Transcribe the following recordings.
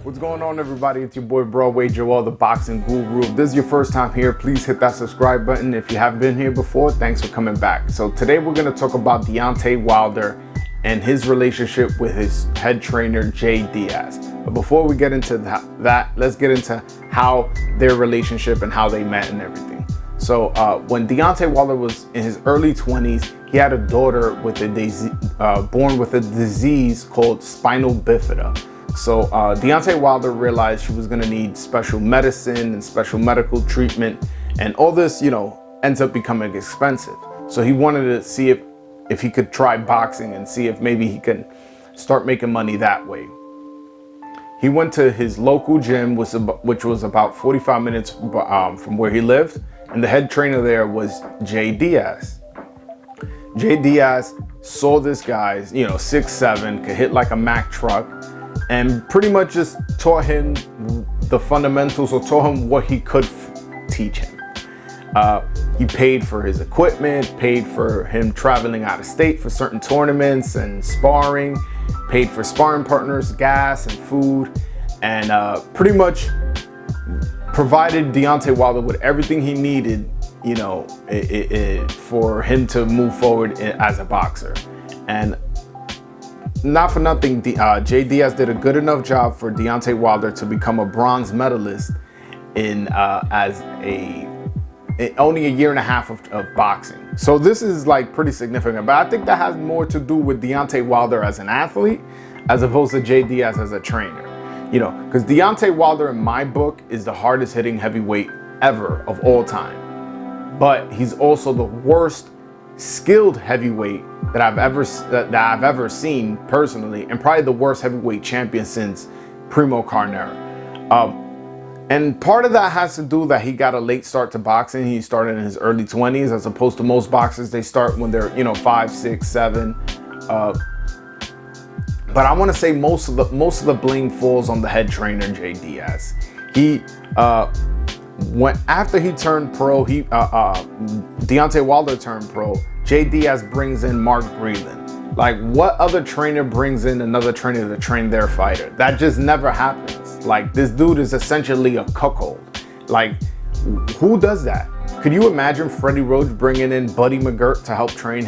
What's going on, everybody? It's your boy Broadway Joel, the boxing guru. If this is your first time here, please hit that subscribe button. If you haven't been here before, thanks for coming back. So today we're going to talk about Deontay Wilder and his relationship with his head trainer, Jay Deas. But before we get into that, let's get into how their relationship and how they met and everything. So when Deontay Wilder was in his early 20s, he had a daughter with born with a disease called spinal bifida. So Deontay Wilder realized she was going to need special medicine and special medical treatment, and all this, ends up becoming expensive. So he wanted to see if he could try boxing and see if maybe he could start making money that way. He went to his local gym, which was about 45 minutes from where he lived, and the head trainer there was Jay Deas. Jay Deas saw this guy, 6'7", could hit like a Mack truck, and pretty much just taught him the fundamentals, or taught him what he could teach him. He paid for his equipment, paid for him traveling out of state for certain tournaments and sparring, paid for sparring partners, gas and food, and pretty much provided Deontay Wilder with everything he needed, for him to move forward as a boxer. And not for nothing, Jay Deas did a good enough job for Deontay Wilder to become a bronze medalist in only a year and a half of boxing. So this is like pretty significant, but I think that has more to do with Deontay Wilder as an athlete as opposed to Jay Deas as a trainer. Because Deontay Wilder in my book is the hardest hitting heavyweight ever of all time, but he's also the worst skilled heavyweight that I've ever seen personally, and probably the worst heavyweight champion since Primo Carnera. And part of that has to do that he got a late start to boxing. He started in his early 20s, as opposed to most boxers, they start when they're 5, 6, 7. But I want to say most of the blame falls on the head trainer, Jay Deas. After he turned pro, Deontay Wilder turned pro, Jay Deas brings in Mark Breland. Like, what other trainer brings in another trainer to train their fighter? That just never happens. Like, this dude is essentially a cuckold. Like, who does that? Could you imagine Freddie Roach bringing in Buddy McGirt to help train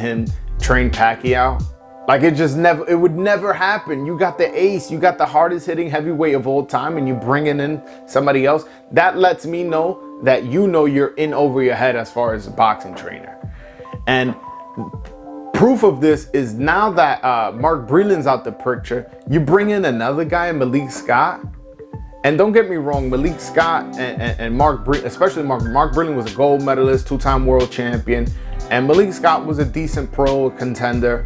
Pacquiao? Like, it would never happen. You got the ace, you got the hardest hitting heavyweight of all time, and you bringing in somebody else. That lets me know that you're in over your head as far as a boxing trainer. And proof of this is now that Mark Breland's out the picture, you bring in another guy, Malik Scott. And don't get me wrong, Malik Scott and Mark Breland, especially Mark Breland, was a gold medalist, 2-time world champion, and Malik Scott was a decent pro contender.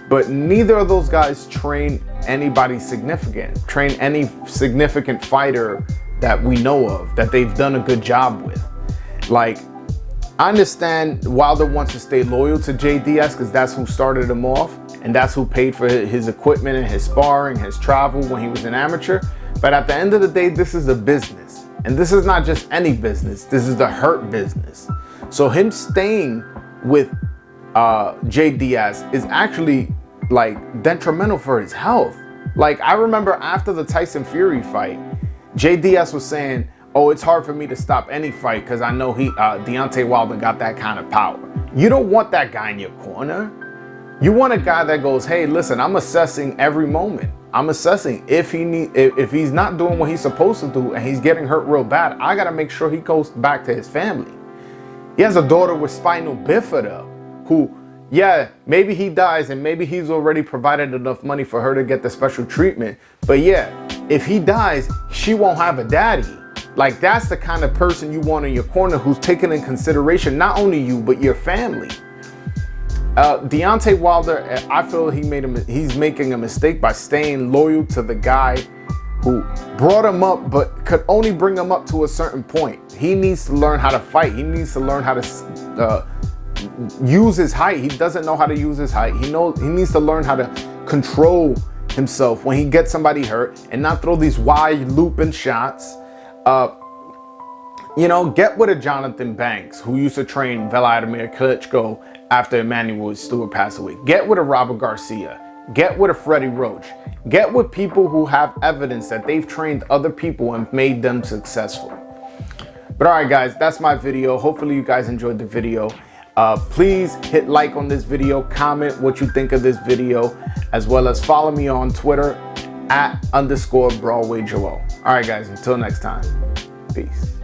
But neither of those guys train anybody significant, train any significant fighter that we know of, that they've done a good job with. Like, I understand Wilder wants to stay loyal to Jay Deas because that's who started him off, and that's who paid for his equipment and his sparring, his travel when he was an amateur. But at the end of the day, this is a business. And this is not just any business, this is the hurt business. So him staying with Jay Deas is actually like detrimental for his health. Like, I remember after the Tyson Fury fight, Jay Deas was saying, "Oh, it's hard for me to stop any fight because I know Deontay Wilder got that kind of power." You don't want that guy in your corner. You want a guy that goes, "Hey, listen, I'm assessing every moment. I'm assessing if he's not doing what he's supposed to do and he's getting hurt real bad, I gotta make sure he goes back to his family." He has a daughter with spinal bifida who, yeah, maybe he dies and maybe he's already provided enough money for her to get the special treatment. But yeah, if he dies, she won't have a daddy. Like, that's the kind of person you want in your corner, who's taking in consideration not only you, but your family. Deontay Wilder, I feel he's making a mistake by staying loyal to the guy who brought him up, but could only bring him up to a certain point. He needs to learn how to fight. He needs to learn how to use his height. He doesn't know how to use his height. He needs to learn how to control himself when he gets somebody hurt and not throw these wide looping shots. Get with a Jonathan Banks, who used to train Vladimir Klitschko after Emmanuel Stewart passed away. Get with a Robert Garcia. Get with a Freddie Roach. Get with people who have evidence that they've trained other people and made them successful. But all right, guys, that's my video. Hopefully you guys enjoyed the video. Please hit like on this video, comment what you think of this video, as well as follow me on Twitter @_BroadwayJoel. All right, guys, until next time, peace.